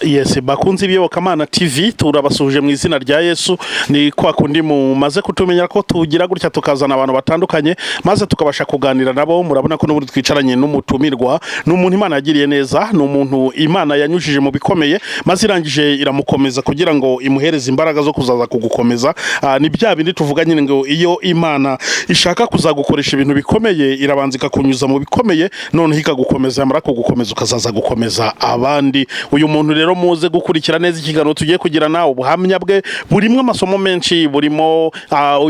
Yes, bakunzi b'iyobokamana TV turabasuhuje mu izina rya Yesu. Ni kwa kundi mumaze kutumenya ko tugira gutya tukazana abantu batandukanye maze tukabasha kuganira nabo. Murabona ko n'ubundi twicaranye n'umutumirwa, n'umuntu Imana yagiriye neza, n'umuntu Imana yanyujije mu bikomeye maze irangije iramukomeza kugira ngo imuhereze imbaraga zo kuzaza kugukomeza. Ni bya bindi tuvuga nyine ngo iyo Imana ishaka kuzagukoresha ibintu bikomeye irabanza ikakunyuza mu bikomeye, none ikagukomeza, yamara kugukomeza ukazaza gukomeza abandi. Uyu muntu rero muze gukurikira neza ikiganiro tugiye kugirana. Ubuhamya bwe burimo amasomo menshi, burimo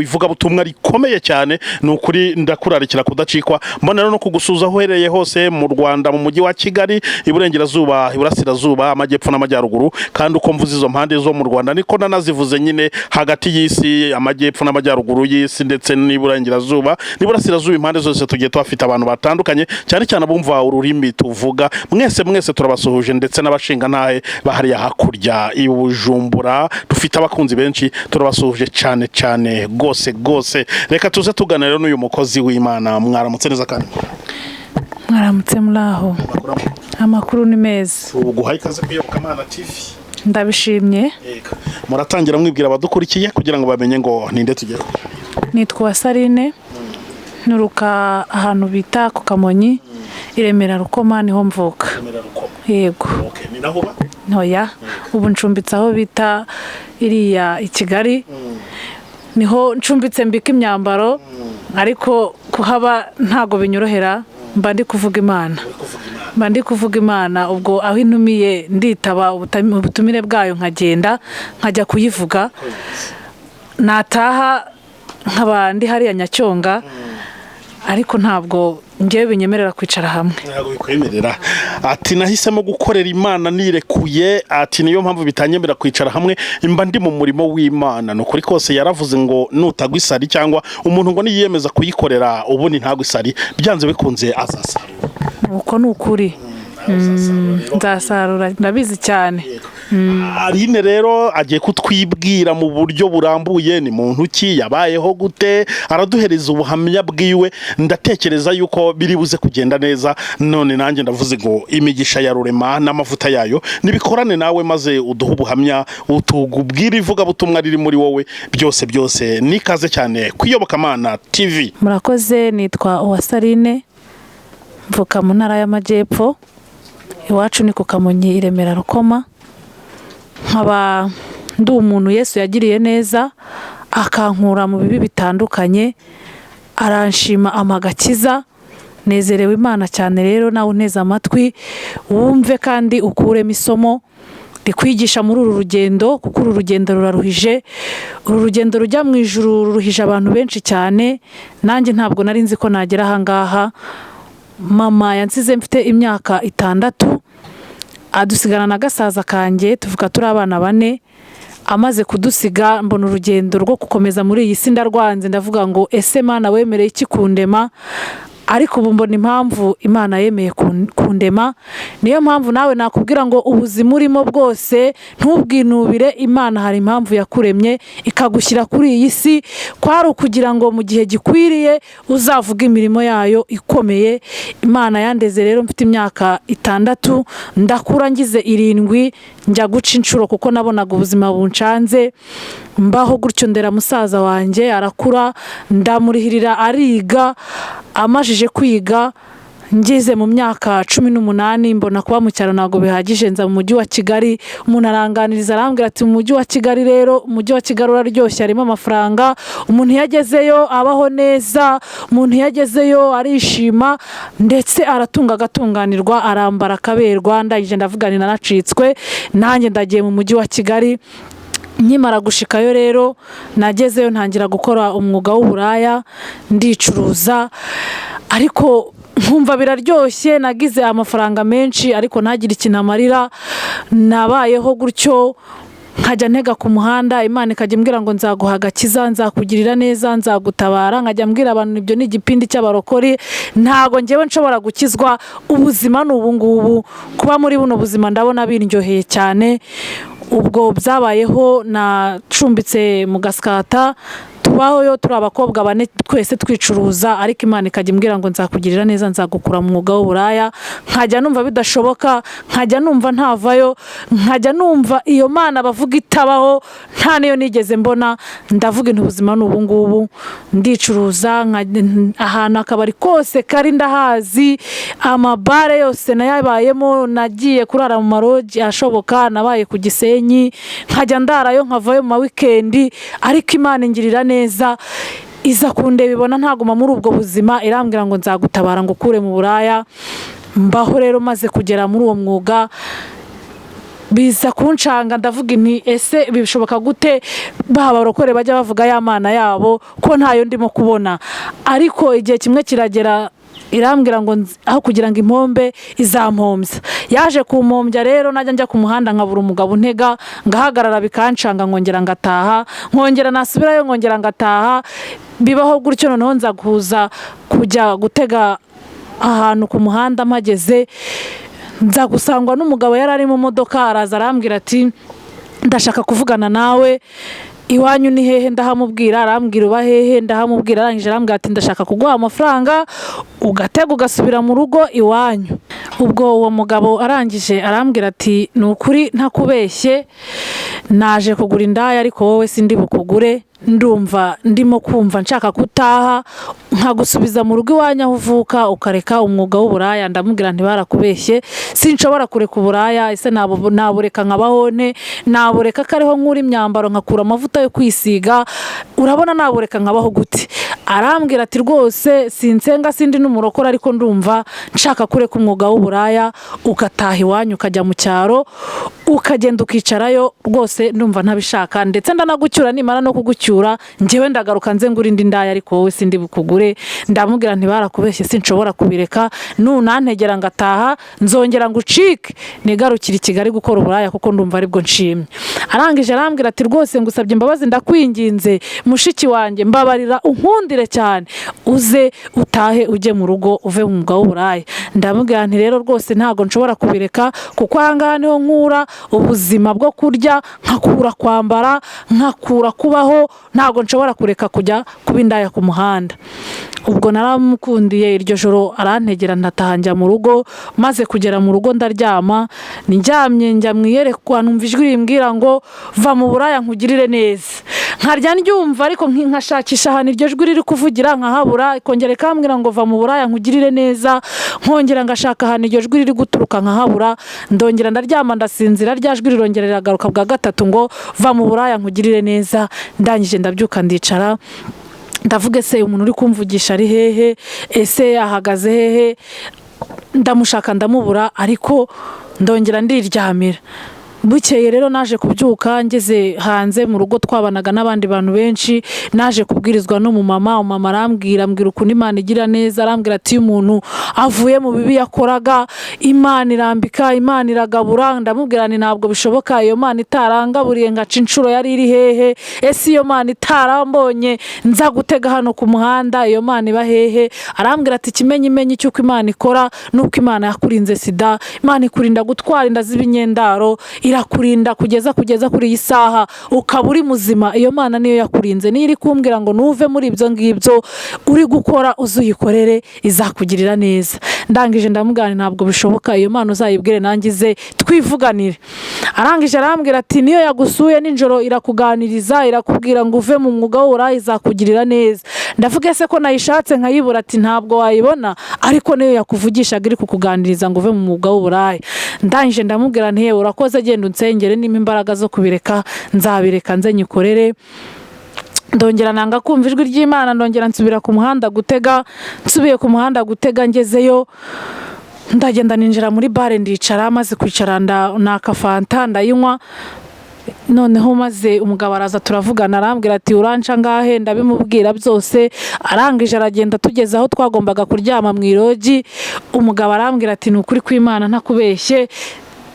ivuga butumwa rikomeye cyane. Nukuri ndakurarikira kudacikwa. Mbona rero no kugusuza uhereye hose mu Rwanda, mu mujyi wa Kigali, iburengerazuba, iburasirazuba, amajyepfo n'amajyaruguru. Kandi uko mvuze izo mpande zo mu Rwanda niko nanazivuze nyine hagati y'isi, amajyepfo n'amajyaruguru y'isi ndetse n'iburengerazuba n'iburasirazuba. Impande zose tugiye twafite abantu batandukanye, cyane cyane abumva ururimi tuvuga. Mwese turabasuhuje, ndetse n'abashinga ntahe bahariya hakurya i Bujumbura dufite abakunzi benshi, turabasuhuje cyane gose. Reka tuze tuganira n'uyu mukozi w'Imana. Mwaramutse neza kandi mwaramutse muraho? Amakuru ni meza. Uguhaye ikaze kwiyobokamana TV. Ndabishimye. Muratangira mwibwira abadukurikiye kugira ngo bamenye ngo ninde tugiye. Nitwa Sarine, nuruka ahantu bita ku Kamonyi, Iremera Rukoma niho mvuka. Yego. Okay, ni naho ba? Ntoya. Ubu ncumbitse aho bita iriya i Kigali. Niho ncumbitse mbika imyambaro, ariko kuhaba ntago binyorohera. Mba ndi kuvuga Imana, ubwo aho intumiye nditaba ubutumire bwayo, nkagenda nkajya kuyivuga. Nataha nkaba ndi hariya Nyacyonga, ariko ntabwo ngiye binyemerera kwicara hamwe. Ntabwo bikwemerera. Ati nahisemo gukorera Imana nirekuye, ati niyo mpamvu bitanyemera kwicara hamwe, imba ndi mu murimo w'Imana. No kuri kose yaravuze ngo nutagwa isari, cyangwa umuntu ngo niyemeza kuyikorera ubundi ntagwa isari, byanze bikunze azasarura. Uko ni ukuri. Nzasarura, ndabizi cyane. Arine rero agiye kutwibwira mu buryo burambuye ni muntu ki, yabayeho gute, araduhereza ubuhamya bwiwe. Ndatekereza yuko biri buze kugenda neza. None nanjye ndavuze ngo imigisha ya Rurema n'amavuta yayo nibikorane nawe, maze uduhe ubuhamya, utugubwira ivuga butumwa riri muri wowe. Byose nikaze cyane kwiyobokamana TV. Murakoze. Nitwa Uwasarine, mvuka mu ntara y'Amajyepfo, iwacu ni ku Kamonyi, Iremera Rukoma. Nkaba ndi umuntu Yesu yagiriye neza, akankura mu bibi bitandukanye, aranshima amagakiza. Nezerewe Imana cyane. Rero nawe uneze amatwi wumve kandi ukuremo isomo rikwigisha muri uru rugendo, kuko uru rugendo ruraruhije. Uru rugendo rujya mu ijuru ruruhije abantu benshi cyane. Nanjye ntabwo nari nzi ko nagera aha ngaha. Mama yansize mfite imyaka 6, adusigana na gasaza kanjye, tuvuga turi abana 4. Amaze kudusiga, mbona urugendo rwo gukomeza muri iyi si ndarwanze. Ndavuga ngo ese Mana wemereye iki kundema? Ariko ubu mbona impamvu Imana yemeye kundema. Niyo mpamvu nawe nakubwira ngo ubuzima urimo bwose ntubwinubire. Imana hari impamvu yakuremye ikagushyira kuri iyi si, kwari ukugira ngo mu gihe gikwiriye uzavuga imirimo yayo ikomeye. Imana yandeze rero mfite imyaka 6, ndakura ngize 7, njya guca inshuro kuko nabonaga ubuzima buncanze. Mbaho gutyo ndera musaza wanjye, arakura, ndamurihirira ariga. Amajije kwiga, ngize mu myaka 18, mbona kuba mu cyaro ntago bihagije, nza mu mujyi wa Kigali. Umuntu aranganiriza arambwira ati mu mujyi wa Kigali rero, umujyi wa Kigali uraryoshye, harimo amafaranga, umuntu yagezeyo abaho neza, umuntu yagezeyo arishima, ndetse aratunga agatunganirwa, arambara akaberwa. Ndangije ndavuga nanacitswe, nanjye ndagiye mu mujyi wa Kigali. Nkimara gushikayo rero nagezeyo ntangira gukora umwuga w'uburaya, ndicuruza, ariko nkumva biraryoshye. Nagize amafaranga menshi ariko ntagire ikintu amarira. Nabayeho gutyo, nkajya ntega ku muhanda, Imana ikajya imbwira ngo nzaguha agakiza, nzakugirira neza, nzagutabara. Nkajya mbwira abantu ibyo ni igipindi cy'abarokori, ntago ngewe nshobora gukizwa. Ubuzima ni ubu ngubu, kuba muri buno buzima ndabona biryoheye cyane. Ubwo byabayeho nacumbitse mu Gaskata, tubaho yo turi abakobwa bane twese twicuruza, ariko Imana ikajya imbwira ngo nzakugirira neza, nzagukura mu mwuga w'uburaya. Nkajya numva bidashoboka, nkajya numva ntavayo, nkajya numva iyo Mana bavuga itabaho, nta niyo nigeze mbona. Ndavuga intu ubuzima ni ubu ngubu, ndicuruza ahantu akabari kose kari ndahazi, amabare yose nayabayemo, nagiye kurara mu maroji ashoboka, nabaye ku Gisenyi, nkajya ndarayo nkavayo mu ma weekend, ariko Imana ingirira neza, iza kundeba ibona ntaguma muri ubwo buzima, irambwira ngo nzagutabara ngo ukure mu buraya. Mbaho rero maze kugera muri uwo mwuga, biza kunshanga, ndavuga inti ese bishoboka gute babarokore bajya bavuga ya Mana yabo ko ntayo ndimo kubona. Ariko igihe kimwe kiragera, irambwira ngo aho kugira ngo impombe izampombya. Yaje kumpombya rero, najya njya ku muhanda nkabura umugabo untega, ngahagarara bikancanga, nkongera ngataha, nkongera nasubirayo, nkongera ngataha. Bibaho gutyo, noneho nza kuza kujya gutega ahantu ku muhanda. Mpageze nza gusangwa n'umugabo yari ari mu modoka, araza arambwira ati ndashaka kuvugana nawe, iwanyu ni hehe? Ndahamubwira, arambwira uba hehe? Ndahamubwira, arangije arambwira ati ndashaka kuguha amafaranga ugatega ugasubira mu rugo iwanyu. Ubwo uwo mugabo arangije arambwira ati ni ukuri ntakubeshye, naje kugura indaya ariko wowe sindi bukugure, ndumva ndimo kumva nshaka kutaha nkagusubiza mu rugo iwanyu aho uvuka, ukareka umwuga w'uburaya. Ndamubwira nti barakubeshye, sinshobora kureka uburaya. Ese nabureka nkabaho nte? Nabureka kariho nkura imyambaro, nkakura amavuta yo kwisiga, urabona nabureka nkabaho gute? Arambwira ati rwose sinsenga, sindi n'umurokora, ariko ndumva nshaka kureka umwuga w'uburaya, ugataha iwanyu ukajya mu cyaro, ukagenda ukicarayo, rwose ndumva ntabishaka, ndetse ndanagucyura, nimara no kugucyura njyewe ndagaruka nze ngura indi ndaya, ariko wowe sindi bukugure. Ndamubwira nti barakubeshye, sinshobora kubireka, nunantegera ngataha nzongera ngucike nigarukira i Kigali gukora uburaya, kuko ndumva aribwo nshimye. Arangije arambwira ati rwose ngusabye imbabazi, ndakwinginze mushiki wanjye, mbabarira unkundire cyane, uze utahe ujye mu rugo, uve mu mwuga w'uburaya. Ndamubwira nti rero rwose ntago nshobora kubireka, kuko ahangaha niho nkura ubuzima bwo kurya, nkakura kwambara, nkakura kubaho, ntago nshobora kureka kujya kuba indaya ku muhanda. Ubwo naramukundiye, iryo joro arantegera, ndataha njya mu rugo. Maze kugera mu rugo ndaryama, ndyamye njya mwiyerekwa, numva ijwi rimbwira ngo va mu buraya nkugirire neza. Nkarya ndyumva, ariko nkashakisha ahantu iryo jwi riri kuvugira nkahabura, ikongera ikambwira ngo va mu buraya nkugirire neza, nkongera ngashaka ahantu iryo jwi riri guturuka nkahabura. Ndongera ndaryama ndasinzira, rya jwi rirongera riragaruka bwa gatatu ngo va mu buraya nkugirire neza. Ndangije ndabyuka ndicara, ndavuga ese umuntu uri kumvugisha ari hehe? Ese ahagaze hehe? Ndamushaka ndamubura, ariko ndongera ndiryamira. Bukeye rero naje kubyuka, ngeze hanze mu rugo twabanaga n'abandi bantu benshi, naje kubwirizwa no mu mama. Umama arambwira ukuntu Imana igira neza, arambwira ati umuntu avuye mu bibi yakoraga, Imana irambika, Imana iragabura. Ndamubwira nti ntabwo bishoboka, iyo Mana itarangaburiye ngaca inshuro yari iri hehe? Ese iyo Mana itarambonye nza gutega hano ku muhanda, iyo Mana iba hehe? Arambwira ati ikimenyimenyi cy'uko Imana ikora nuko Imana yakurinze sida, Imana ikurinda gutwara inda z'ibinyendaro, irakurinda kugeza kuri iyi saha ukaba uri muzima. Iyo Mana niyo yakurinze, niyo iri kumbwira ngo nuve muri ibyo ngibyo uri gukora, uzuyikorere, izakugirira neza. Ndangije ndamubwira ntabwo bishoboka, iyo Mana uzayibwire nangize twivuganire. Arangije arambwira ati niyo yagusuye nijoro irakuganiriza, irakubwira ngo uve mu mwuga w'uburaya, izakugirira neza. Ndavuga ese ko nayishatse nkayibura, ati ntabwo wayibona, ariko niyo yakuvugishaga iri kukuganiriza ngo uve mu mwuga w'uburaya. Ndangije ndamubwira nti yewe urakoze, genda unsengere, nimba imbaraga zo kubireka nzabireka nze nyikorere. Ndongera nanga kumva ijwi ry'Imana, ndongera nsubira ku muhanda gutega. Nsubiye ku muhanda gutega, ngezeyo ndagenda ninjira muri bare ndicara. Maze kwicara naka fanta ndayinywa. Noneho maze umugabo araza turavugana, arambwira ati uranca ngahe? Ndabimubwira byose. Arangije aragenda, tugeze aho twagombaga kuryama mu iroji. Umugabo arambwira ati ni ukuri kw'Imana ntakubeshye,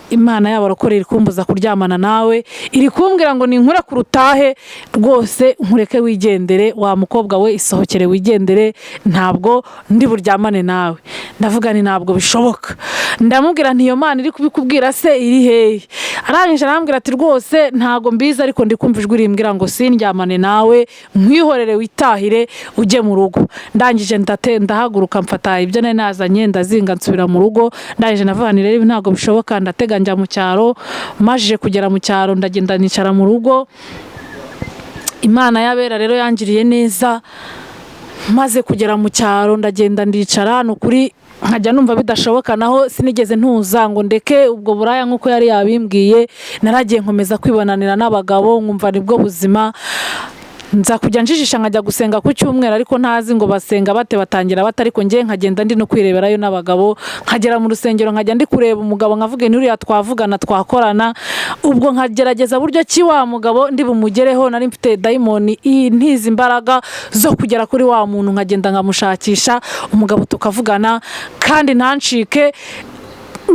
Imana y'abarokore iri kumbuza kuryamana nawe, iri kumbwira ngo ninkure ku rutahe rwose nkureke wigendere, wa mukobwa we isohokere wigendere, ntabwo ndi buryamane nawe. Ndavuga ni ntabwo bishoboka. Ndamubwira nti iyo Mana iri kubikubwira se iri hehe? Arangije arambwira ati rwose ntago mbizi, ariko ndi kumva ijwi rimbwira ngo sindyamane nawe, nkwihorere witahire ujye mu rugo. Ndangije ndahaguruka mfata ibyo nari nazanye ndazinga nsubira mu rugo. Ndangije navuga nti rero ntago bishoboka, ndatega njya mu cyaro. Majije kugera mu cyaro ndagenda nicara mu rugo. Imana y'abera rero yangiriye neza, maze kugera mu cyaro ndagenda ndicara, nukuri nkajya numva bidashoboka, naho sinigeze ntuza ngo ndeke ubwo buraya nk'uko yari yabimbwiye. Naragiye nkomeza kwibonanira n'abagabo, nkumva nibwo buzima. Nza kujya njijisha nkajya gusenga ku cyumweru, ariko ntazi ngo basenga bate batangira bate, ariko ngiye nkagenda ndi no kwireberayo n'abagabo. Nkagera mu rusengero nkajya ndi kureba umugabo nkavuga ni uriya twavugana twakorana, ubwo nkagerageza buryo ki wa mugabo ndi bumugereho. Nari mfite dayimoni ntizi imbaraga zo kugera kuri wa muntu, nkagenda nkamushakisha umugabo tukavugana kandi ntancike.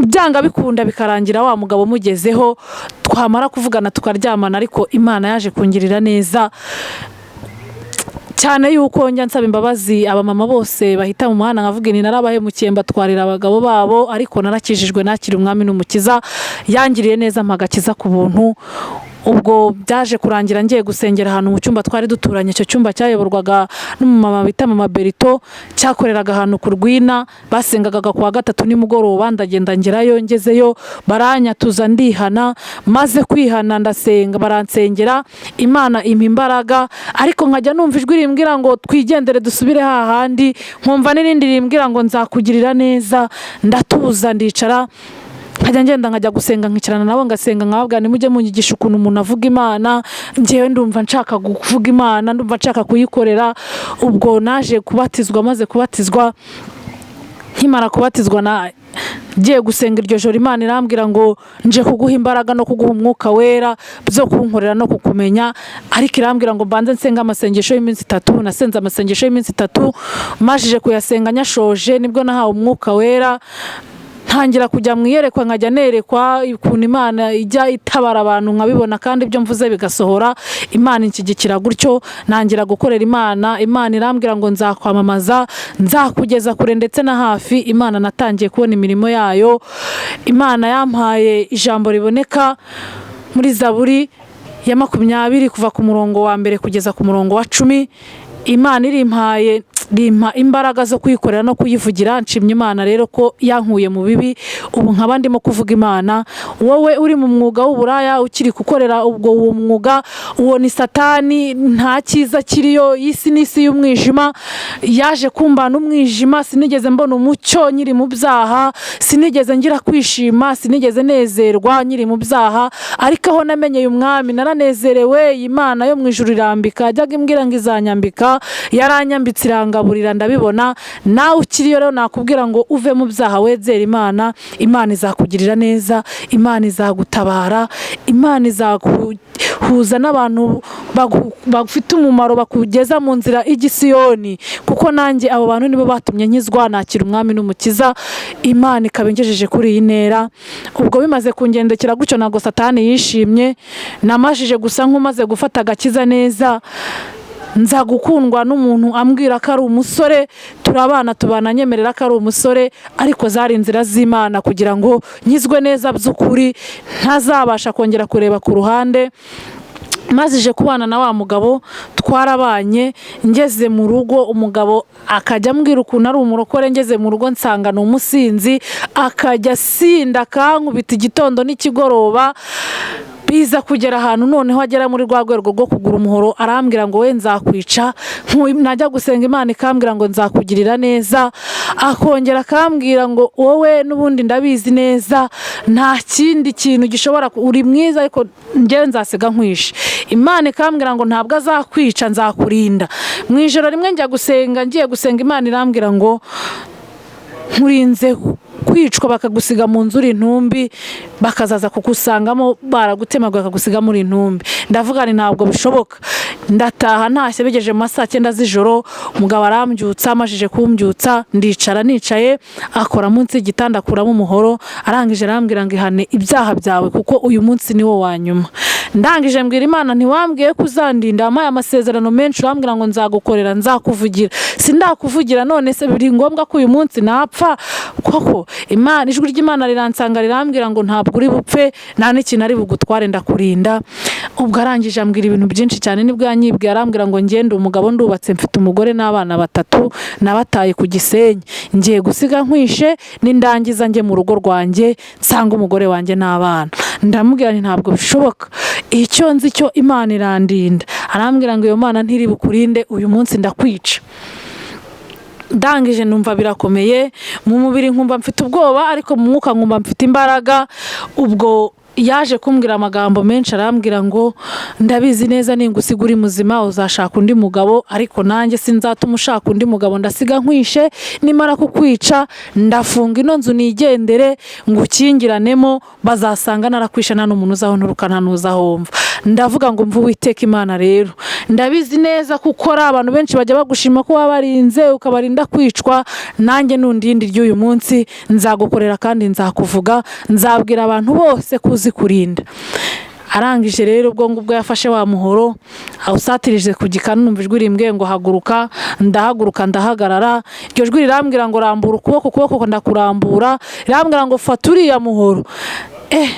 Byanga bikunda bikarangira wa mugabo mugezeho, twamara kuvugana tukaryamana. Ariko Imana yaje kungirira neza cyane yuko njya nsaba imbabazi abamama bose bahita mu muhanda, nkavuga ni narabahemukiye mbatwarira abagabo babo, ariko narakijijwe nakiri umwami n'umukiza. Yangiriye neza mpagakiza ku buntu. Ubwo byaje kurangira ngiye gusengera ahantu mu cyumba twari duturanye. Icyo cyumba cyayoborwaga n'umumama bita Mama Berito, cyakoreraga ahantu ku Rwina. Basengaga ku wa gatatu nimugoroba. Ndagenda ngerayo, ngezeyo baranyatuza ndihana. Maze kwihana ndasenga, baransengera, Imana impa imbaraga. Ariko nkajya numva ijwi rimbwira ngo twigendere dusubire hahandi, nkumva n'irindi rimbwira ngo nzakugirira neza. Ndatuza ndicara, nkajya ngenda nkajya gusenga, nkicarana nabo ngasenga, nkababwira nimujye munyigisha ukuntu umuntu avuga Imana. Njyewe ndumva nshaka kuvuga Imana, ndumva nshaka kuyikorera. Ubwo naje kubatizwa. Maze kubatizwa, nkimara kubatizwa ngiye gusenga iryo joro, Imana irambwira ngo nje kuguha imbaraga no kuguha umwuka wera byo kunkorera no kukumenya. Ariko irambwira ngo mbanze nsenga amasengesho y'iminsi 3. Nasenze amasengesho y'iminsi 3, majije kuyasenga nyashoje nibwo nahawe umwuka wera. Ntangira kujya mwiyerekwa, nkajya nerekwa ukuntu Imana ijya itabara abantu nkabibona, kandi ibyo mvuze bigasohora. Imana inshyigikira gutyo, nangira gukorera Imana. Imana irambwira ngo nzakwamamaza, nzakugeza kure ndetse na hafi. Imana natangiye kubona imirimo yayo. Imana yampaye ijambo riboneka muri Zaburi ya 20 kuva ku murongo wa 1 kugeza ku murongo wa 10. Imana irimpaye rimpa imbaraga zo kuyikorera no kuyivugira. Nshimye Imana rero ko yankuye mu bibi, ubu nkaba ndimo kuvuga Imana. Wowe uri mu mwuga w'uburaya ukiri gukorera ubwo uwo mwuga, uwo ni Satani, nta cyiza kiriyo. Isi n'isi y'umwijima, yaje kumbana umwijima. Sinigeze mbona umucyo nyiri mu byaha, sinigeze ngira kwishima, sinigeze nezerwa nyiri mu byaha. Ariko aho namenyeye umwami naranezerewe. Imana yo mu ijuru irambika, yajyaga imbwira ngo izanyambika, yaranyambitse irangaburira ndabibona. Nawe ukiriyo rero nakubwira ngo uve mu byaha wezere Imana. Imana izakugirira neza, Imana izagutabara, Imana izaguhuza n'abantu bafite umumaro bakugeza mu nzira y'Igisiyoni. Kuko nanjye abo bantu nibo batumye nkizwa, nakira umwami n'umukiza. Imana ikaba ingejeje kuri iyi ntera. Ubwo bimaze kungendekera gutyo, ntabwo Satani yishimye. Namajije gusa nk'umaze gufata agakiza neza. Nza gukundwa n'umuntu ambwira ko ari umusore, turabana tubana nyemerera ko ari umusore. Ariko zari inzira z'Imana kugira ngo nkizwe neza by'ukuri, ntazabasha kongera kureba ku ruhande. Mazije kubana na wa mugabo, twarabanye. Ngeze mu rugo, umugabo akajya ambwira ukuntu ari umurokore. Ngeze mu rugo nsanga ni umusinzi, akajya sinda kankubita igitondo n'ikigoroba. Biza kugera ahantu noneho agera muri rwa rwego rwo kugura umuhoro. Arambwira ngo we nzakwica. Najya gusenga, Imana ikambwira ngo nzakugirira neza. Akongera akambwira ngo wowe n'ubundi ndabizi neza, nta kindi kintu gishobora, uri mwiza ariko njyewe nzasiga nkwishe. Imana ikambwira ngo ntabwo azakwica, nzakurinda. Mu ijoro rimwe njya gusenga, ngiye gusenga, Imana irambwira ngo nkurinze kwicwa bakagusiga mu nzu uri intumbi, bakazaza kugusangamo baragutemaga bakagusiga muri intumbi. Ndavuga ni ntabwo bishoboka. ndataha ntashye bigeje mu saa 9 z'ijoro, umugabo arambyutsa, amajije kumbyutsa ndicara nicaye, akora munsi y'igitanda akuramo umuhoro, arangije arambwira ngo ihane ibyaha byawe kuko uyu munsi ni wo wa nyuma. Ndangije mbwira Imana ntiwambwiye ko uzandinda, amaye amasezerano menshi, urambwira ngo nzagukorera nzakuvugira, sindakuvugira none se biri ngombwa ko uyu munsi napfa koko? Imana, ijwi ry'Imana riransanga rirambwira ngo ntabwo uri bupfe, nta n'ikintu ari bugutware, ndakurinda. Ubwo arangije ambwira ibintu byinshi cyane, nibwo yanyibwiye arambwira ngo ngende umugabo ndubatse, mfite umugore n'abana 3 nabataye ku Gisenyi, ngiye gusiga nkwishe n'indangiza njye mu rugo rwanjye nsanga umugore wanjye n'abana. Ndamubwira nti ntabwo bishoboka, icyo nzi cyo Imana irandinda. Arambwira ngo iyo Mana ntiri bukurinde, uyu munsi ndakwica. Ndangije numva birakomeye, mu mubiri nkumva mfite ubwoba, ariko mu mwuka nkumva mfite imbaraga. Ubwo yaje kumbwira amagambo menshi, arambwira ngo ndabizi neza ningusiga uri muzima uzashaka undi mugabo, ariko nanjye sinzatuma ushaka undi mugabo, ndasiga nkwishe, nimara kukwica ndafunga ino nzu nigendere ngukingiranemo, bazasanga narakwishe nta n'umuntu uzahonturuka nta n'uzahomva. Ndavuga ngo mvu Uwiteka Imana rero, ndabizi neza kuko ari abantu benshi bajya bagushima ko wabarinze ukabarinda kwicwa, nanjye nundindi ry'uyu munsi nzagukorera kandi nzakuvuga, nzabwira abantu bose kuzi kurinda. Arangije rero ubwo ngubwo yafashe wa muhoro awusatirije ku gikanu, numva ijwi rimbwiye ngo haguruka. Ndahaguruka ndahagarara, iryo jwi rirambwira ngo rambura ukuboko, ndakurambura, rirambwira ngo fata uriya muhoro.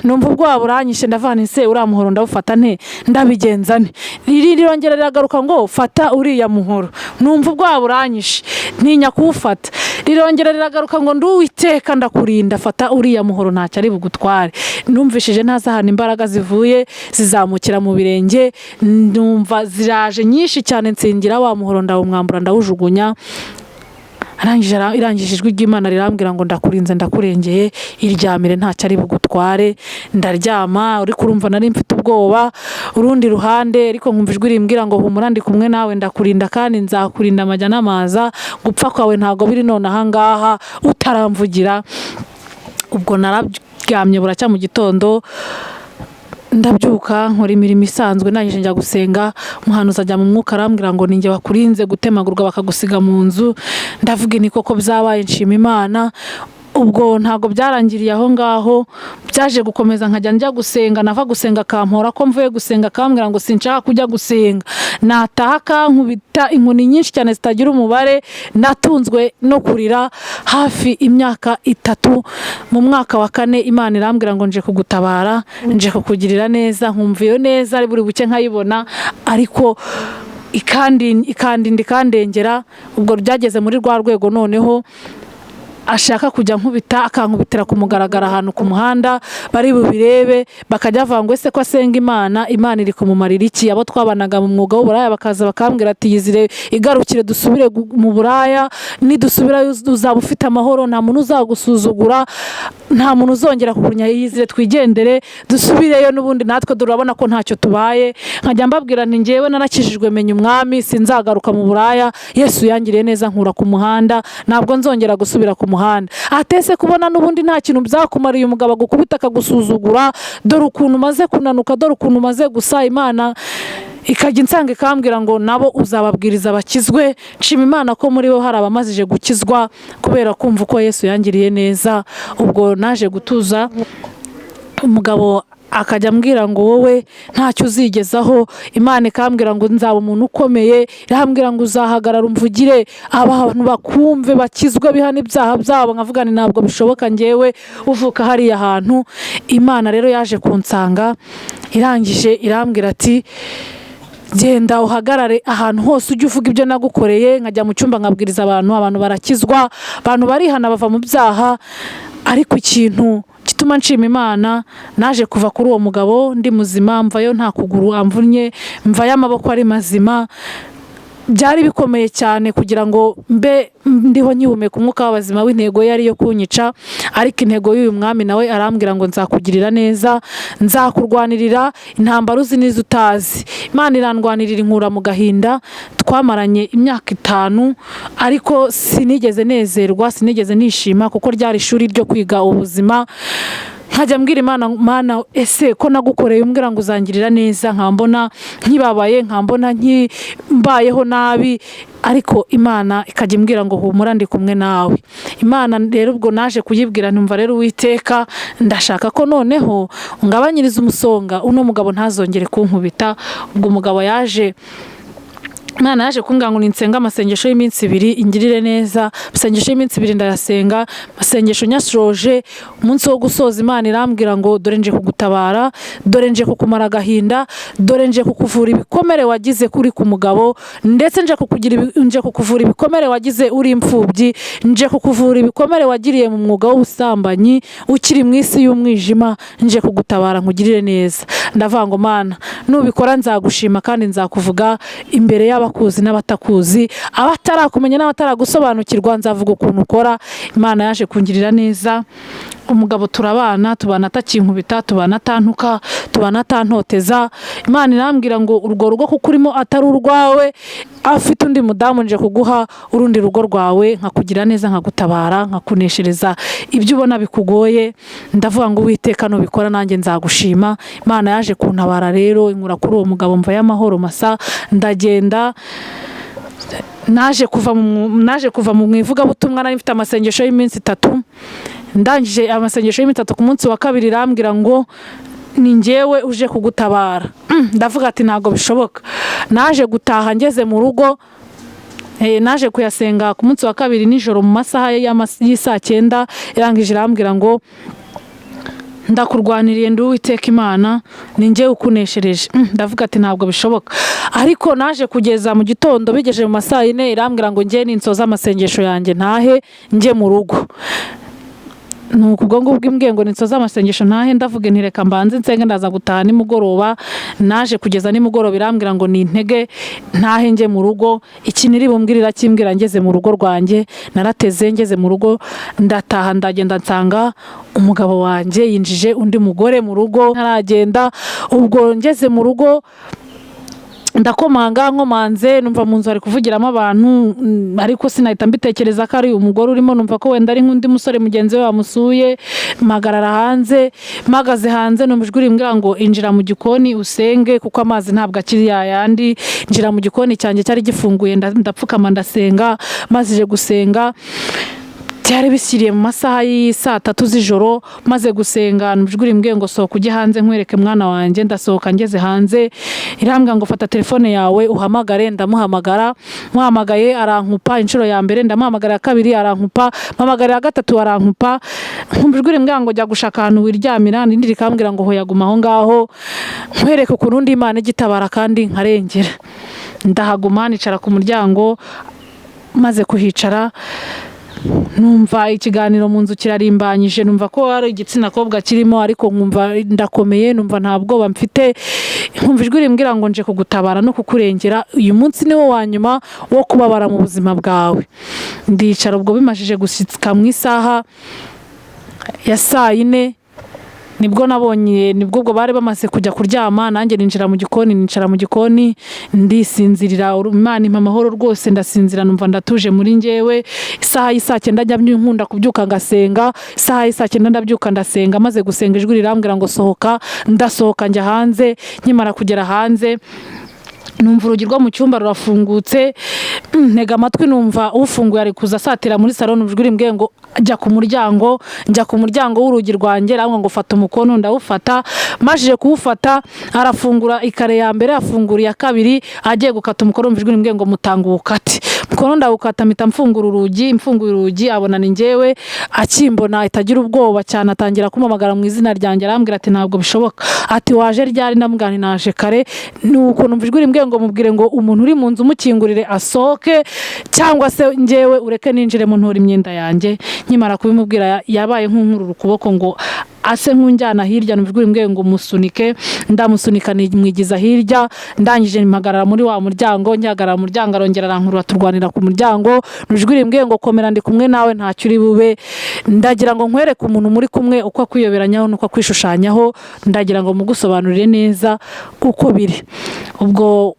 Numva ubwoba buranyishe, ndavana ise uriya muhoro ndawufata nte, ndabigenza nte? Rirongera riragaruka ngo fata uriya muhoro, numva ubwoba buranyishe, ntinya kuwufata. Rirongera riragaruka ngo ndi Uwiteka ndakurinda, fata uriya muhoro ntacyo ari bugutware. Numvishije ntazahana imbaraga zivuye zizamukira mu birenge, numva ziraje nyinshi cyane, nsingira wa muhoro ndawumwambura ndawujugunya. Irangije ijwi ry'Imana rirambwira ngo ndakurinze ndakurengeye, iryamire ntacyo ari bugutware. Ndaryama, uri kurumva nari mfite ubwoba. Urundi ruhande ariko nkumva ijwi rimbwira ngo humura ndi kumwe nawe, ndakurinda kandi nzakurinda amajya n'amaza, gupfa kwawe ntago biri none aha ngaha utaramvugira. Ubwo nararyamye buracya mu gitondo, ndabyuka nkora imirimo isanzwe, nangije njya gusenga. Umuhanuzi ajya mu mwuka arambwira ngo ninjye wakurinze gutemagurwa bakagusiga mu nzu. Ndavuga ni koko byabaye, nshima Imana. Ubwo ntago byarangiriye aho ngaho, byaje gukomeza nkajya njya gusenga, nava gusenga akampora ko mvuye gusenga, akambwira ngo sinshaka kujya gusenga. Nataha akankubita inkoni nyinshi cyane zitagira umubare. Natunzwe no kurira hafi imyaka 3. Mu mwaka wa 4 Imana irambwira ngo nje kugutabara, nje kukugirira neza. Nkumva iyo neza ari buri buke nkayibona, ariko ikandengera. Ubwo byageze muri rwa rwego noneho ashaka kujya nkubita, akankubitira ku mugaragara ahantu ku muhanda, bari bubirebe bakajya bavuga ngo ese ko asenga Imana, Imana iri kumumarira iki? Abo twabanaga mu mwuga w'uburaya bakaza bakambwira ati yizire igarukire dusubire mu buraya, nidusubira uzaba ufite amahoro, nta muntu uzagusuzugura, nta muntu uzongera kukunya, yizire twigendere dusubireyo, n'ubundi natwe durabona ko ntacyo tubaye. Nkajya mbabwira nti ngewe narakijijwe, menya umwami, sinzagaruka mu buraya, Yesu yangiriye neza nkura ku muhanda, ntabwo nzongera gusubira ku muhanda. Atese kubona n'ubundi nta kintu byakumariye umugabo gukubita akagusuzugura, dore ukuntu umaze kunanuka, dore ukuntu umaze gusa. Imana ikajya insanga ikambwira ngo nabo uzababwiriza bakizwe. Nshima Imana ko muri bo hari abamazije gukizwa kubera kumva uko Yesu yangiriye neza. Ubwo naje gutuza, umugabo akajya ambwira ngo wowe ntacyo uzigezaho. Imana ikambwira ngo nzaba umuntu ukomeye, irambwira ngo uzahagarara umvugire, abantu bakumve bakizwe bihana ibyaha byabo. Nkavuga ni ntabwo bishoboka ngewe uvuka hariya hantu. Imana rero yaje kunsanga, irangije irambwira ati genda uhagarare ahantu hose ujye uvuga ibyo nagukoreye. Nkajya mu cyumba nkabwiriza abantu barakizwa, abantu barihana bava mu byaha. Ariko ikintu gituma nshima Imana, naje kuva kuri uwo mugabo ndi muzima, mvayo nta kuguru amvunnye, mvayo amaboko ari mazima. Byari bikomeye cyane kugira ngo mbe ndiho nyihumeka umwuka w'abazima, w'intego yari yo kunyica. Ariko intego y'uyu mwami nawe arambwira ngo nzakugirira neza, nzakurwanirira intambara uzi n'izo utazi. Imana irandwanirira inkura mu gahinda. Twamaranye imyaka 5, ariko sinigeze nezerwa, sinigeze nishima, kuko ryari ishuri ryo kwiga ubuzima. nkajya mbwira Imana ese ko nagukoreye umbwira ngo uzangirira neza, nkambona nkibabaye, nkambona mbayeho nabi, ariko Imana ikajya imbwira ngo humura ndi kumwe nawe. Imana rero ubwo naje kuyibwira ntumva rero Uwiteka ndashaka ko noneho ungabanyiriza umusonga, uno mugabo ntazongere kunkubita. Ubwo umugabo Imana yaje kumbwira ngo ninsenga amasengesho y'iminsi 2 ingirire neza. Amasengesho y'iminsi 2 ndayasenga, amasengesho nyashoje, umunsi wo gusoza Imana irambwira ngo dore nje kugutabara, dore nje kukumara agahinda, dore nje kukuvura ibikomere wagize kuri ku mugabo, ndetse nje kukuvura ibikomere wagize uri imfubyi, nje kukuvura ibikomere wagiriye mu mwuga w'ubusambanyi ukiri mu isi y'umwijima, nje kugutabara nkugirire neza. Ndavuga ngo Mana nubikora nzagushima kandi nzakuvuga imbere y'abakuzi n'abatakuzi, abatarakumenya n'abataragusobanukirwa nzavuga ukuntu ukora. Imana yaje kungirira neza, umugabo tubana atakinkubita, tubana atantuka, tubana atantoteza. Imana irambwira ngo urwo rugo kuko urimo atari urwawe, afite undi mudamu nje kuguha urundi rugo rwawe, nkakugira neza, nkagutabara, nkakuneshereza ibyo ubona bikugoye. Ndavuga ngo Uwiteka nubikora nanjye nzagushima. Imana yaje kuntabara rero, inkura kuri uwo mugabo mva y'amahoro masa, ndagenda. Naje kuva mu ivugabutumwa, nari mfite amasengesho y'iminsi 3. Ndangije amasengesho y'iminsi 3, ku munsi wa 2 irambwira ngo ni njyewe uje kugutabara. Ndavuga ati ntago bishoboka. Naje gutaha ngeze mu rugo, naje kuyasenga ku munsi wa 2 nijoro mu masaha y'isa 9, irangije irambwira ngo ndakurwaniriye ndi Uwiteka Imana, ni njye ukuneshereje. Ndavuga ati ntabwo bishoboka. Ariko naje kugeza mu gitondo bigeje mu masaha 4 irambwira ngo njye ninsoza amasengesho yanjye ntahe njye mu rugo. Nuko ubwo ngubwo imbwiye ngo ninsoza amasengesho ntahe, ndavuga nti reka mbanze nsenge ndaza gutaha nimugoroba. Naje kugeza nimugoroba irambwira ngo nintege ntahe njye mu rugo. Ikintu iri bumbwirira kimbwira ngeze mu rugo rwanjye. Narateze ngeze mu rugo, ndataha ndagenda nsanga umugabo wanjye yinjije undi mugore mu rugo. Naragenda ubwo ngeze mu rugo ndakomanga, nkomanze numva mu nzu ari kuvugiramo abantu, ariko sinahita mbitekereza ko ari umugore urimo, numva ko wenda ari nk'undi musore mugenzi we wamusuye. Mpagarara hanze, mpagaze hanze numva ijwi rimbwira ngo injira mu gikoni usenge kuko amazi ntabwo akiri yayandi. Injira mu gikoni cyanjye cyari gifunguye, ndapfukama ndasenga. Mazije gusenga byari bishyiriye mu masaha y'isa 3 z'ijoro. Maze gusenga ijwi rimbwiye ngo sohoka ujye hanze nkwereke mwana wanjye. Ndasohoka ngeze hanze, irambwira ngo fata telefone yawe uhamagare. Ndamuhamagara, muhamagaye arankupa inshuro ya mbere, ndamuhamagara ya kabiri arankupa, mpamagara ya gatatu arankupa. Ijwi rimbwira ngo jya gushaka ahantu wiryamira, n'indi rikambwira ngo hoya guma aho ngaho nkwereke ukuntu undi Imana igitabara kandi nkarengera. Ndahaguma nicara ku muryango. Maze kuhicara numva ikiganiro mu nzu kirarimbanyije, numva ko ari igitsina kobwa kirimo, ariko nkumva ndakomeye, numva nta bwoba mfite. Nkumva ijwi rimbwira ngo nje kugutabara no kukurengera, uyu munsi niwo wa nyuma wo kubabara mu buzima bwawe. Ndicara ubwo bimajije gushyika mu isaha ya saa 4 nibwo ubwo bari bamaze kujya kuryama. Nanjye nicara mu gikoni ndisinzirira. Imana impa amahoro rwose, ndasinzira numva ndatuje muri njyewe. Isaha y'isa 9 njya nkunda kubyuka ngasenga, isaha y'isa 9 ndabyuka ndasenga. Maze gusenga ijwi rirambwira ngo sohoka. Ndasohoka njya hanze. Nkimara kugera hanze numva urugi rwo mu cyumba rurafungutse, ntega amatwi numva ufunguye ari kuza asatira muri salon. Ijwi rimbwiye ngo njya ku muryango w'urugi rwanjye, arambwira ngo fata umukono. Ndawufata, majije kuwufata arafungura ikare ya mbere, afungura iya kabiri, agiye gukata umukono. Ijwi rimbwiye ngo mutanga ubukate. Umukono ndawukata, mpita mfunguye urugi, abona ni njyewe. Akimbona itagira ubwoba cyane, atangira kumamagara mu izina ryanjye, arambwira ati ntabwo bishoboka, ati waje ryari? Ndamubwira nti naje kare. Nuko numva ijwi rimbwiye ngo mubwire ngo umuntu uri mu nzu mukingurire asohoke, cyangwa se njyewe ureke ninjire mu ntora imyenda yanjye. Nkimara kubimubwira yabaye nk'unkurura ukuboko ngo ase nk'unjyana hirya. Numva ijwi rimbwiye ngo musunike. Ndamusunika nimwigiza hirya. Ndangije mpagarara muri wa muryango. Ngihagarara mu muryango arongera arankurura, turwanira ku muryango. Ijwi rimbwiye ngo komera ndi kumwe nawe ntacyo uri bube. Ndagira ngo nkwereke umuntu muri kumwe uko akwiyoberanyaho nuko akwishushanyaho. Ndagira ngo mugusobanurire neza uko biri. Ubwo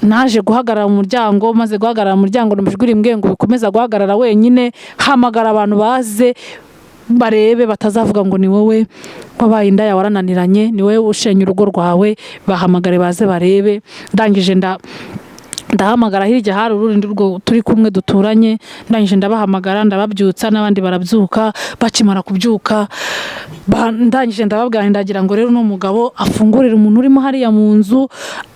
naje guhagarara mu muryango. Maze guhagarara mu muryango numva ijwi rimbwiye ngo bikomeza guhagarara wenyine, hamagara abantu baze barebe batazavuga ngo ni wowe wabaye indaya warananiranye, ni wowe ushenye urugo rwawe, bahamagare baze barebe. Ndangije ndahamagara hirya hari urundi rwo turi kumwe duturanye, ndangije ndabahamagara ndababyutsa n'abandi barabyuka. Bakimara kubyuka ndangije ndababwira ndagira ngo rero no mugabo afungurire umuntu urimo hariya mu nzu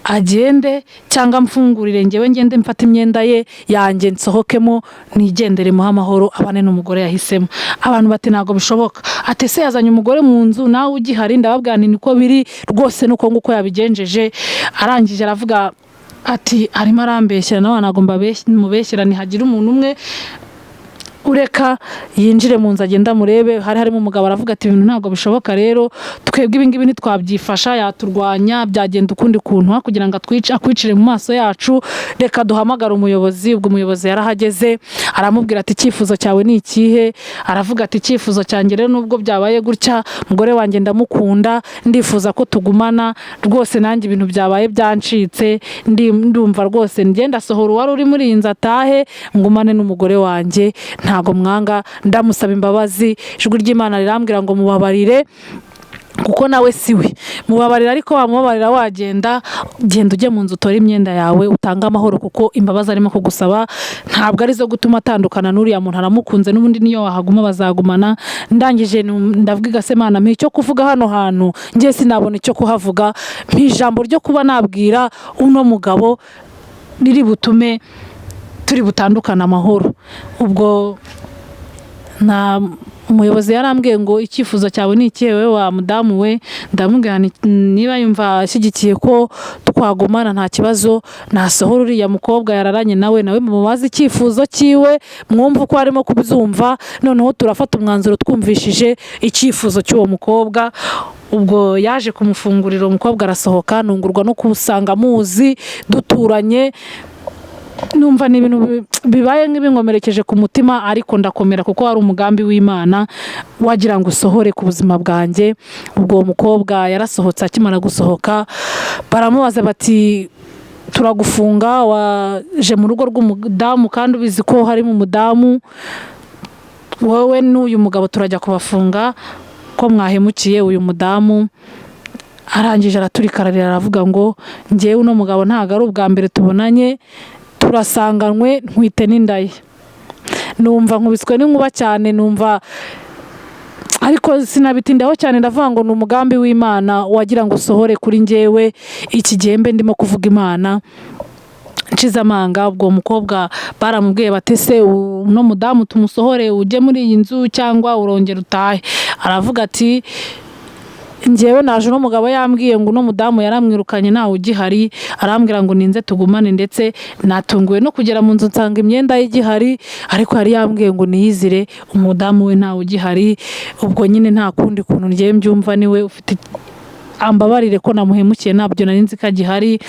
agende, cyangwa mfungurire ngewe ngende mfata imyenda ye yanjye nsohokemo nigendere mu amahoro abane n'umugore yahisemo. Abantu bati ntago bishoboka, ate se yazanye umugore mu nzu nawe ugihari? Ndababwira niko biri rwose, nuko nguko yabigenjeje. Arangije aravuga ati arimo arambeshyera, nawe nagomba mubeshyera, ntihagira umuntu umwe ureka yinjire mu nzu agenda murebe. Hari harimo umugabo aravuga ati ibintu ntabwo bishoboka, rero twebwe ibi ngibi ntitwabyifasha, yaturwanya, byagenda ukundi kuntu kugira ngo akwicire mu maso yacu, reka duhamagara umuyobozi. Ubwo umuyobozi yarahageze aramubwira ati icyifuzo cyawe ni ikihe? Aravuga ati icyifuzo cyanjye rero nubwo byabaye gutya, umugore wanjye ndamukunda, ndifuza ko tugumana rwose, nanjye ibintu byabaye byancitse, ndumva rwose ngenda sohora uwari uri muri iyi nzu atahe, ngumane n'umugore wanjye, ntago mwanga, ndamusaba imbabazi. Ijwi ry'Imana rirambwira ngo mubabarire kuko nawe siwe. Mubabarira, ariko wamubabarira wagenda, genda ujye mu nzu utore imyenda yawe utanga amahoro, kuko imbabazi arimo kugusaba ntabwo ari zo gutuma atandukana n'uriya muntu, aramukunze n'ubundi niyo wahaguma bazagumana. Ndangije ndavuga se Mana mpa icyo kuvuga hano hantu, njye sinabona icyo kuhavuga, mpa ijambo ryo kuba nabwira uno mugabo riri butume turi butandukana amahoro. Ubwo umuyobozi yarambwiye ngo icyifuzo cyawe ni ikihe we wa mudamu we? Ndamubwira niba yumva ashyigikiye ko twagumana nta kibazo, nasohora uriya mukobwa yararanye nawe mumubaze icyifuzo cyiwe, mwumve uko arimo kubyumva, noneho turafata umwanzuro twumvishije icyifuzo cy'uwo mukobwa. Ubwo yaje kumufungurira, umukobwa arasohoka, nungurwa no kusanga muzi duturanye. Numva ni ibintu bibaye nk'ibinkomerekeje ku mutima, ariko ndakomera kuko hari umugambi w'Imana wagira ngo usohore ku buzima bwanjye. Ubwo uwo mukobwa yarasohotse, akimara gusohoka baramubaza bati turagufunga, waje mu rugo rw'umudamu kandi ubizi ko harimo umudamu, wowe n'uyu mugabo turajya kubafunga ko mwahemukiye uyu mudamu. Arangije araturikararira aravuga ngo njyewe uno mugabo ntago ari ubwa mbere tubonanye, turasanganywe ntwite n'inda ye. Numva nkubiswe n'inkuba cyane, numva ariko sinabitindaho cyane, ndavuga ngo ni umugambi w'Imana wagira ngo usohore kuri njyewe iki gihembe ndimo kuvuga Imana nshize amanga. Ubwo umukobwa baramubwiye batese uno mudamu tumusohore ujye muri iyi nzu cyangwa urongera utahe? Aravuga ati njyewe naje uno mugabo yambwiye ngo uno mudamu yaramwirukanye ntawe ugihari, arambwira ngo ninze tugumane, ndetse natunguwe no kugera mu nzu nsanga imyenda ye igihari, ariko yari yambwiye ngo niyizire umudamu we ntawe ugihari. Ubwo nyine nta kundi kuntu njyewe mbyumva, niwe ufite, ambabarire ko namuhemukiye, ntabyo nari nzi ko agihari,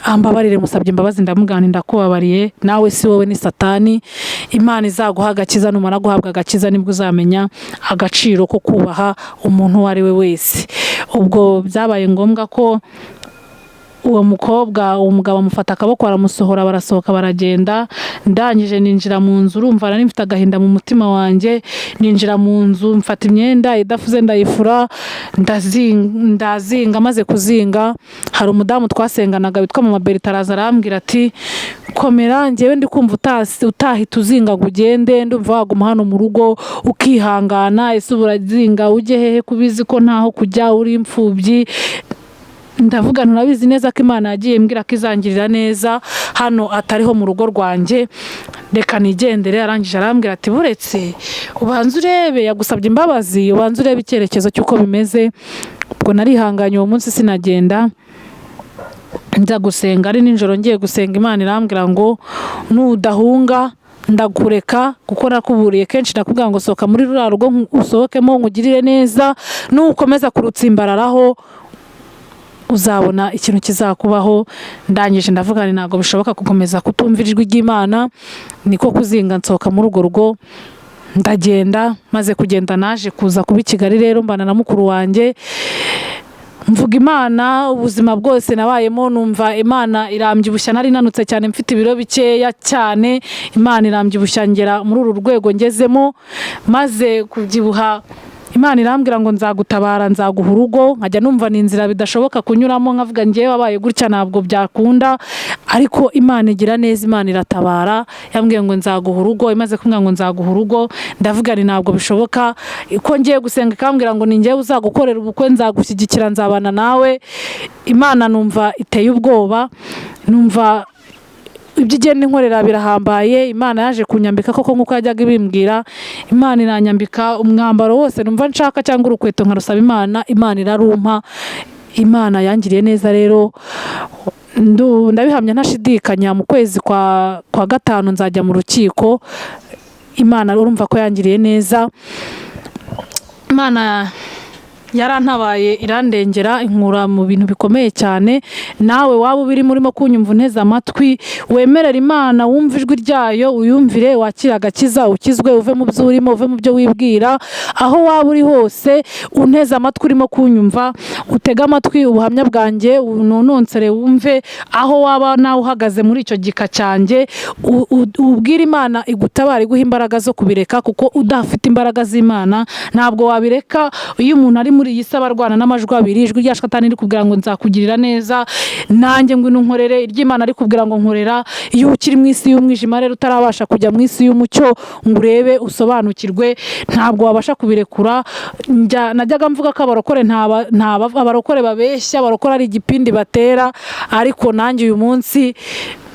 ambabarire, musabye imbabazi, ndamugana ndakubabariye, nawe si wowe ni Satani. Imana izaguha agakiza, numara guhabwa agakiza nibwo uzamenya agaciro ko kubaha umuntu uwo ari we wese. Ubwo byabaye ngombwa ko uwo mugabo amufata akaboko aramusohora, barasohoka baragenda. Ndangije ninjira mu nzu, urumva nari mfite agahinda mu mutima wanjye. Ninjira mu nzu mfata imyenda idafuze ndayifura, ndazinga. Maze kuzinga hari umudamu twasenganaga witwa Mama Berita, araza arambwira ati komera, njyewe ndi kumva utahita uzinga ngo ugende, ndumva waguma hano mu rugo ukihangana, ese urazinga ujye hehe kubizi ko ntaho kujya, uri imfubyi. Ndavuga nturabizi neza ko Imana yagiye mbwira ko izangirira neza hano atariho mu rugo rwanjye, reka nigendere. Arangije arambwira ati buretse ubanza urebe, yagusabye imbabazi, ubanza urebe icyerekezo cy'uko bimeze. Ubwo narihanganye uwo munsi sinagenda, njya gusenga. Ari nijoro ngiye gusenga, Imana irambwira ngo nudahunga ndakureka, kuko nakuburiye kenshi, nakubwira ngo sohoka muri ruriya rugo usohokemo nkugirire neza, nukomeza kurutsimbararaho uzabona ikintu kizakubaho. Ndangije ndavuga ni ntabwo bishoboka gukomeza kutumvira ijwi ry'Imana, niko kuzinga nsohoka muri urwo rugo ndagenda. Maze kugenda naje kuza kuba i Kigali, rero mbana na mukuru wanjye. mvuga Imana ubuzima bwose nabayemo, numva Imana irambyibushya, nari nanutse cyane mfite ibiro bikeya cyane, Imana irambyibushya ngera muri uru rwego ngezemo, maze kubyibuha Imana irambwira ngo nzagutabara, nzaguha urugo. Nkajya numva ni inzira bidashoboka kunyuramo, nkavuga ngewe wabaye gutya ntabwo byakunda, ariko Imana igira neza, Imana iratabara. Yambwiye ngo nzaguha urugo, imaze kumbwira ngo nzaguha urugo, ndavuga ni ntabwo bishoboka, ko ngiye gusenga ikambwira ngo ni ngewe uzagukorera ubukwe, nzagushyigikira, nzabana nawe. Imana numva iteye ubwoba, numva ibyo igenda inkorera birahambaye. Imana yaje kunyambika koko nk'uko yajyaga ibimbwira, Imana iranyambika umwambaro wose numva nshaka cyangwa urukweto nkarusaba Imana, Imana irarumpa. Imana yangiriye neza rero, ndabihamya ntashidikanya, mu kwezi kwa gatanu nzajya mu rukiko. Imana urumva ko yangiriye neza, Imana yarantabaye irandengera, inkura mu bintu bikomeye cyane. Nawe waba ubiri murimo kunyumva unteze amatwi, wemerera Imana, wumva ijwi ryayo, uyumvire, wakira agakiza, ukizwe, uve mu byo urimo, uve mu byo wibwira. Aho waba uri hose unteze amatwi urimo kunyumva, utega amatwi ubuhamya bwanjye, unononsere wumve. Aho waba nawe uhagaze muri icyo gika cyanjye, ubwire Imana igutabara, iguha imbaraga zo kubireka, kuko udafite imbaraga z'Imana ntabwo wabireka. Iyo umuntu ari muri iyi saba arwana n'amajwi abiri, ijwi rya Satani rikubwira ngo nzakugirira neza, nanjye ngo nunkorere, iry'Imana rikubwira ngo nkorera. Iyo ukiri mu isi y'umwijima rero utarabasha kujya mu isi y'umucyo ngo urebe usobanukirwe, ntabwo wabasha kubirekura. Najyaga mvuga ko abarokore babeshya, abarokore ari igipindi batera, ariko nanjye uyu munsi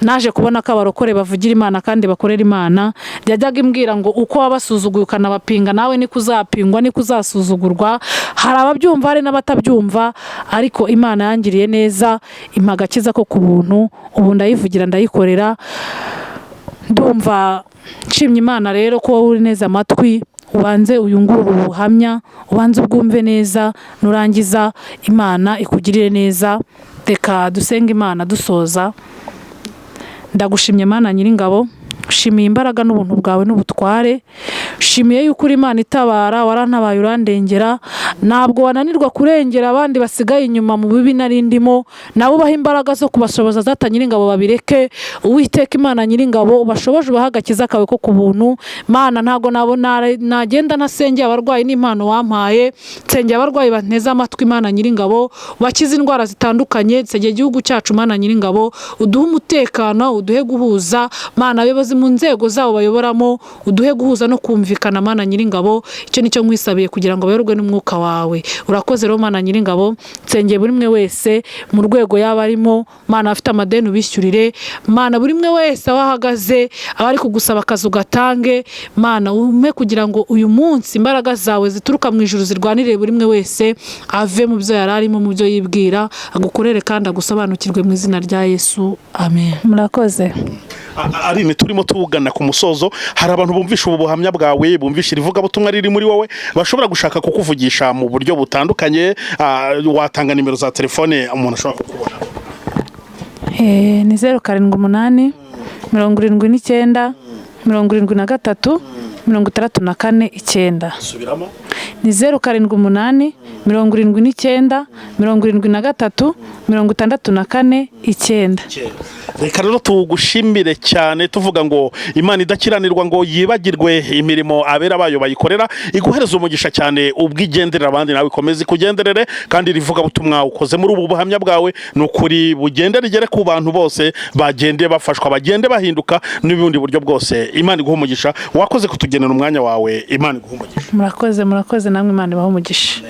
naje kubona ko abarokore bavugira Imana kandi bakorera Imana. Yajyaga imbwira ngo uko wabasuzuguye ukanabapinga, nawe niko uzapingwa, niko uzasuzugurwa. Hari ababyumva, hari n'abatabyumva, ariko Imana yangiriye neza, impa agakiza ko ku buntu. Ubu ndayivugira, ndayikorera, ndumva nshimye Imana rero ko wowe uri neza amatwi. Ubanze uyungure ubuhamya, ubanze ubwumve neza, nurangiza Imana ikugirire neza. Reka dusenge Imana dusoza. Ndagushimye Mana Nyiringabo, ushimiye imbaraga n'ubuntu bwawe n'ubutware, ushimiye yuko uri Imana itabara, warantabaye urandengera. Ntabwo wananirwa kurengera abandi basigaye inyuma mu bibi nari ndimo, nabo ubaha imbaraga zo kubashoboza Data Nyiringabo babireke. Uwiteka Imana Nyiringabo, ubashoboje ubaha agakiza kawe ko ku buntu. Mana ntabwo nagenda ntasengeye abarwayi n'impano wampaye, nsengeye abarwayi banteze amatwi Imana Nyiringabo, bakize indwara zitandukanye. Nsengeye igihugu cyacu Mana Nyiringabo, uduhe umutekano, uduhe guhuza Mana, abayobozi mu nzego zabo bayoboramo, uduhe guhuza no kumvikana Mana Nyiringabo. Icyo nicyo nkwisabiye kugira ngo bayoborwe n'umwuka wawe. Urakoze rero Mana Nyiringabo, nsengeye buri umwe wese mu rwego yaba arimo, Mana afite amadeni ubishyurire, Mana buri umwe wese aho ahagaze, abari kugusaba akazi ugatange, Mana umpe kugira ngo uyu munsi imbaraga zawe zituruka mu ijuru zirwanire buri umwe wese, ave mu byo yari arimo, mu byo yibwira, agukorere kandi agusobanukirwe mu izina rya Yesu, amen. Murakoze. Aline, turimo tugana ku musozo, hari abantu bumvisha ubu buhamya bwawe, bumvisha ivugabutumwa riri muri wowe, bashobora gushaka kukuvugisha mu buryo butandukanye. Watanga nimero za telefone umuntu ashobora kukubona? Ni 078 79 73 64 9. Subiramo. Ni 078 79 73 64 9. Reka rero tugushimire cyane, tuvuga ngo Imana idakiranirwa ngo yibagirwe imirimo abera bayo bayikorera, iguhereza umugisha cyane, ubwigenderera abandi nawe ikomeze kugenderere, kandi rivuga butumwa ukoze muri ubu buhamya bwawe n'ukuri bugende rigere ku bantu bose, bagende bafashwa, bagende bahinduka n'ubundi buryo bwose. Imana iguha umugisha, wakoze kutugenera umwanya wawe. Imana iguha umugisha. Murakoze namwe, Imana ibahe umugisha.